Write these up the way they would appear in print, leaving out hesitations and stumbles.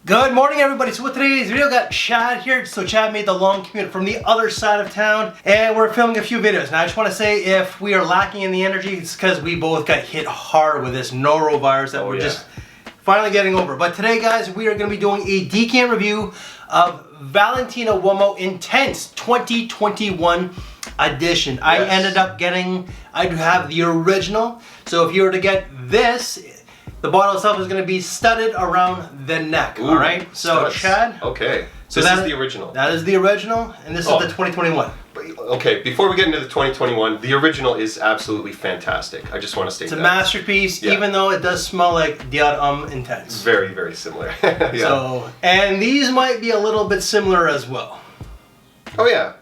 Good morning, everybody. So with today's video, got Chad here. So Chad made the long commute from the other side of town, and we're filming a few videos. Now I just want to say, if we are lacking in the energy, it's because we both got hit hard with this norovirus that we're just finally getting over. But today, guys, we are going to be doing a decant review of Valentino Uomo Intense 2021 edition. Yes. I ended up getting, I do have the original. So if you were to get this, the bottle itself is going to be studded around the neck. All right. So studs. Chad. Okay. So this is the original. That is the original, and this is the 2021. Okay. Before we get into the 2021, the original is absolutely fantastic. I just want to state it's a masterpiece, even though it does smell like the Intense. Very, very similar. So, and these might be a little bit similar as well. Oh yeah.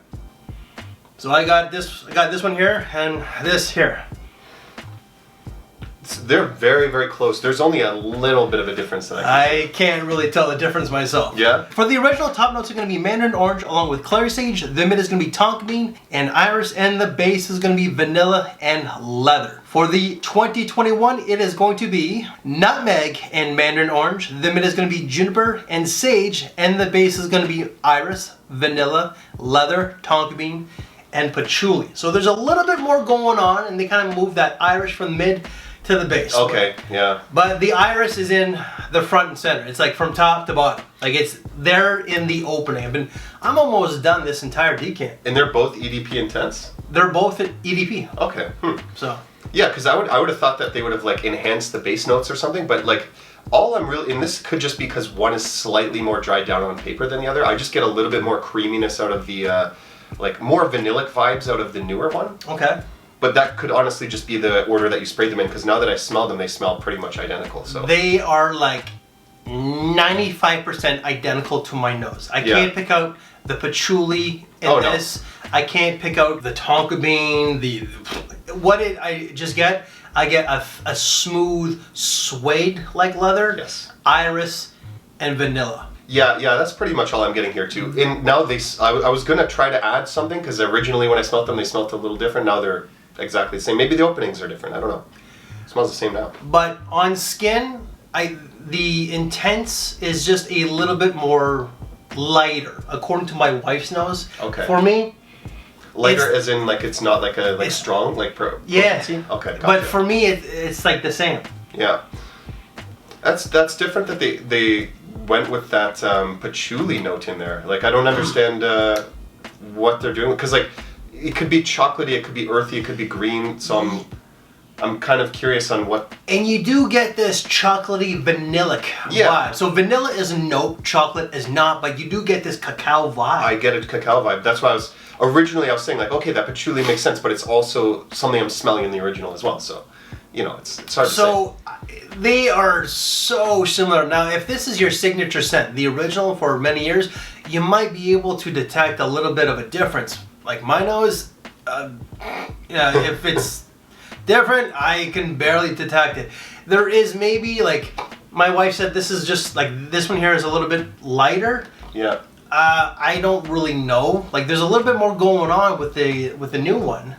So I got this one here and this here. They're very, very close. There's only a little bit of a difference that I can't really tell the difference myself. Yeah? For the original, top notes are going to be Mandarin Orange along with Clary Sage. The mid is going to be Tonka Bean and Iris, and the base is going to be Vanilla and Leather. For the 2021, it is going to be Nutmeg and Mandarin Orange. The mid is going to be Juniper and Sage, and the base is going to be Iris, Vanilla, Leather, Tonka Bean, and Patchouli. So there's a little bit more going on, and they kind of move that Irish from mid to the base. Okay, yeah. But the Iris is in the front and center. It's like from top to bottom. Like it's there in the opening. I'm almost done this entire decant. And they're both EDP Intense? They're both at EDP. Okay. So. Yeah, because I would have thought that they would have like enhanced the base notes or something, but like all I'm really, and this could just be because one is slightly more dried down on paper than the other. I just get a little bit more creaminess out of the, like more vanillic vibes out of the newer one. Okay. But that could honestly just be the order that you sprayed them in, because now that I smell them, they smell pretty much identical. So they are like 95% identical to my nose. I can't pick out the patchouli in this. No. I can't pick out the Tonka Bean. I get a smooth suede like leather. Yes. Iris and vanilla. Yeah, that's pretty much all I'm getting here too. And now I was gonna try to add something, because originally when I smelled them, they smelled a little different. Now they're exactly the same. Maybe the openings are different. I don't know. It smells the same now. But on skin, the Intense is just a little bit more lighter, according to my wife's nose. Okay. For me, lighter as in like it's not like a strong like potency? Okay. Gotcha. But for me, it's like the same. Yeah. That's different that they went with that patchouli note in there. Like I don't understand what they're doing, because like it could be chocolatey, it could be earthy, it could be green. So I'm kind of curious on what. And you do get this chocolatey vanillic vibe. So vanilla is a note, chocolate is not, but you do get this cacao vibe. I get a cacao vibe. That's why I was saying like, okay, that patchouli makes sense, but it's also something I'm smelling in the original as well. So, you know, it's hard to say. So they are so similar. Now, if this is your signature scent, the original for many years, you might be able to detect a little bit of a difference. Like my nose, if it's different, I can barely detect it. There is maybe like, my wife said this is just like, this one here is a little bit lighter. Yeah. I don't really know. Like there's a little bit more going on with the new one.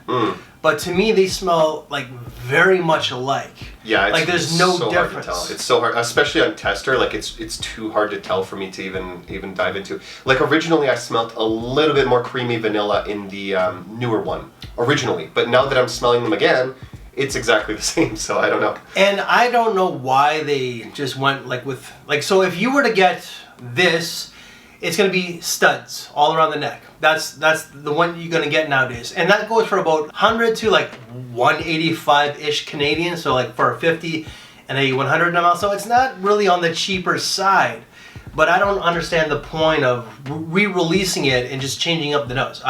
But to me, they smell like very much alike. Yeah, like there's no so difference. Hard to tell. It's so hard, especially on tester. Like it's too hard to tell for me to even dive into. Like originally, I smelled a little bit more creamy vanilla in the newer one originally, but now that I'm smelling them again, it's exactly the same. So I don't know. And I don't know why they just went like with like. So if you were to get this, it's going to be studs all around the neck. That's the one you're going to get nowadays. And that goes for about 100 to like 185-ish Canadian. So like for a 50 and a 100 ml. So it's not really on the cheaper side. But I don't understand the point of re-releasing it and just changing up the nose.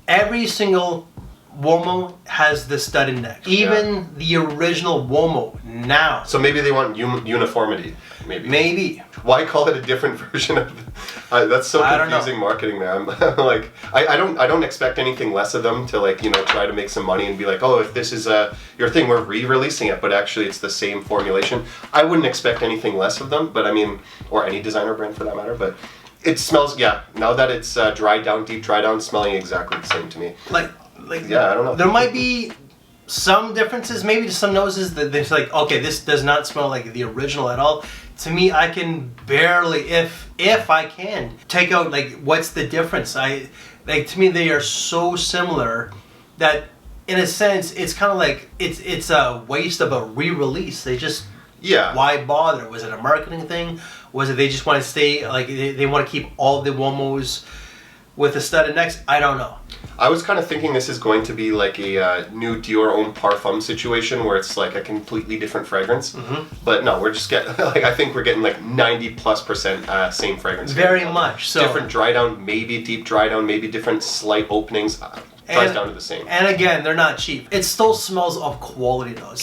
Every single Uomo has the studded neck. Even the original Uomo now. So maybe they want uniformity. Maybe. Why call it a different version of that's so confusing marketing there. I'm like, I don't expect anything less of them to like, you know, try to make some money and be like, oh, if this is your thing, we're re-releasing it, but actually it's the same formulation. I wouldn't expect anything less of them, but I mean, or any designer brand for that matter, but it smells, now that it's deep dry down, smelling exactly the same to me. Like yeah, I don't know. There might be some differences, maybe to some noses that there's like, okay, this does not smell like the original at all. To me, I can barely, if I can, take out like what's the difference. To me, they are so similar that in a sense it's kind of like it's a waste of a re-release. They just, why bother? Was it a marketing thing? Was it they just want to stay like they want to keep all the Uomos with the studded necks? I don't know. I was kind of thinking this is going to be like a new Dior Homme Parfum situation where it's like a completely different fragrance. But no, we're just getting, like, I think we're getting like 90+% same fragrance. Very much. So different dry down, maybe deep dry down, maybe different slight openings. Dries down to the same. And again, they're not cheap. It still smells of quality though.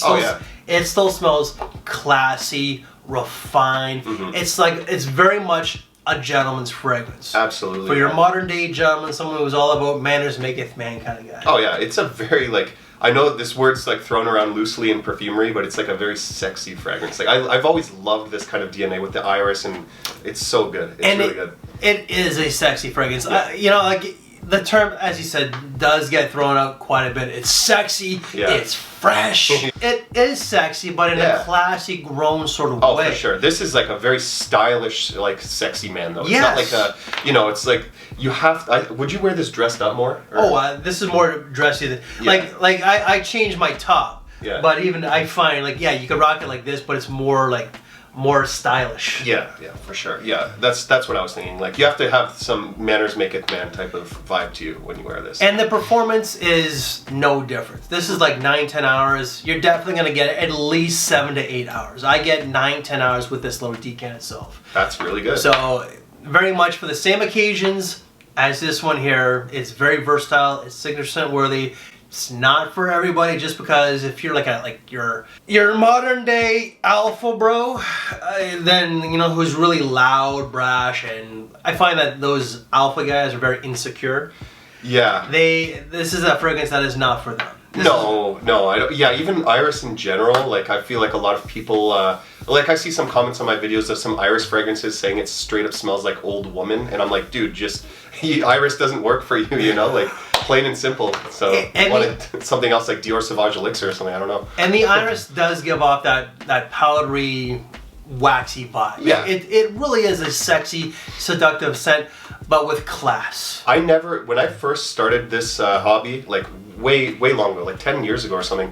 It still smells classy, refined. It's like, it's very much a gentleman's fragrance. Absolutely. For your modern day gentleman, someone who's all about manners maketh man kind of guy. Oh yeah, it's a very like, I know this word's like thrown around loosely in perfumery, but it's like a very sexy fragrance. Like I've always loved this kind of DNA with the iris, and it's so good. It's really good. It is a sexy fragrance. You know, like the term, as you said, does get thrown out quite a bit. It's sexy. It's fresh. It is sexy, but in a classy, grown sort of way. Oh, for sure. This is like a very stylish, like, sexy man, though. It's not like a, you know, it's like, you have, would you wear this dressed up more? Or? This is more dressy than, like I changed my top. But even, I find, like, you could rock it like this, but it's more, like, more stylish. Yeah, for sure. Yeah, that's what I was thinking. Like, you have to have some manners maketh man type of vibe to you when you wear this. And the performance is no different. This is like 9-10 hours. You're definitely going to get at least 7 to 8 hours. I get 9-10 hours with this little decan itself. That's really good. So, very much for the same occasions as this one here. It's very versatile. It's signature scent worthy. It's not for everybody, just because if you're like your modern day alpha bro, then, you know, who's really loud, brash, and I find that those alpha guys are very insecure. Yeah. This is a fragrance that is not for them. No, I don't. Yeah, even iris in general. Like, I feel like a lot of people, like, I see some comments on my videos of some iris fragrances saying it straight up smells like old woman, and I'm like, dude, just iris doesn't work for you, you know, like, plain and simple. So I wanted something else like Dior Sauvage Elixir or something. I don't know. And the iris does give off that powdery, waxy vibe. Yeah, it really is a sexy, seductive scent, but with class. When I first started this hobby, like way long ago, like 10 years ago or something.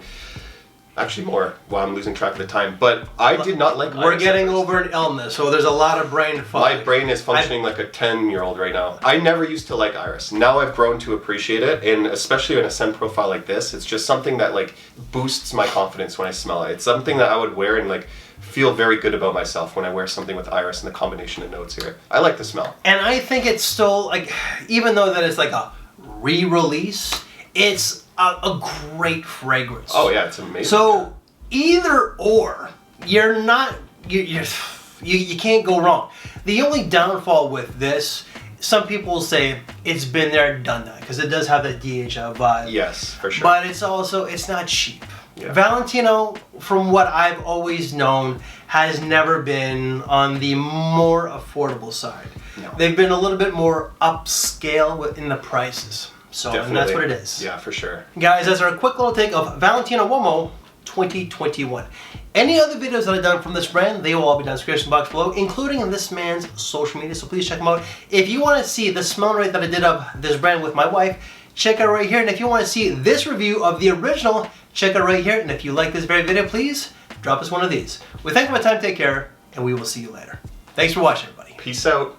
Actually more. Well, I'm losing track of the time. But I did not like iris. We're getting over an illness, so there's a lot of brain fog. My brain is functioning like a 10-year-old right now. I never used to like iris. Now I've grown to appreciate it, and especially in a scent profile like this, it's just something that like boosts my confidence when I smell it. It's something that I would wear and like feel very good about myself when I wear something with iris and the combination of notes here. I like the smell. And I think it's still, like, even though that it's like a re-release, it's a great fragrance. Oh yeah, it's amazing. So either or, you're not, you can't go wrong. The only downfall with this, some people will say it's been there, done that, because it does have that DHL vibe. Yes, for sure. But it's also, it's not cheap. Yeah. Valentino, from what I've always known, has never been on the more affordable side. No. They've been a little bit more upscale in the prices. So, and that's what it is. Yeah, for sure. Guys, that's our quick little take of Valentino Uomo 2021. Any other videos that I've done from this brand, they will all be down in the description box below, including this man's social media, so please check them out. If you want to see the smell rate that I did of this brand with my wife, check it out right here. And if you want to see this review of the original, check it out right here. And if you like this very video, please drop us one of these. We thank you for my time, take care, and we will see you later. Thanks for watching, everybody. Peace out.